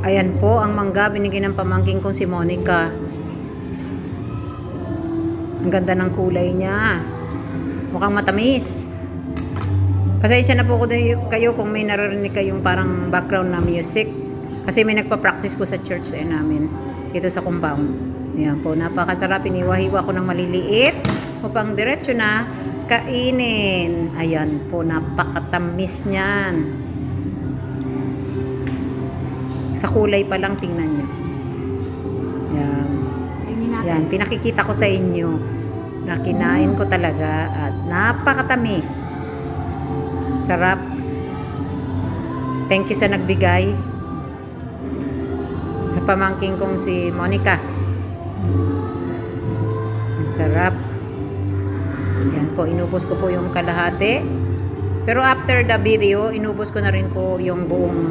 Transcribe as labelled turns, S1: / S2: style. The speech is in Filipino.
S1: Ayan po, ang mangga binigay ng pamangking kong si Monica. Ang ganda ng kulay niya. Mukhang matamis. Pasensya na po kayo kung may naririnig kayong parang background na music. Kasi may nagpa-practice po sa church namin. Dito sa compound. Ayan po, napakasarap. Iniwa-hiwa ko ng maliliit upang diretso na kainin. Ayan po, napakatamis niyan. Sa kulay pa lang, tingnan nyo. Yan. Yan, pinakikita ko sa inyo na kinain ko talaga at napakatamis. Sarap. Thank you sa nagbigay. Sa pamangking kong si Monica. Sarap. Yan po, inubos ko po yung kalahati. Pero after the video, inubos ko na rin po yung buong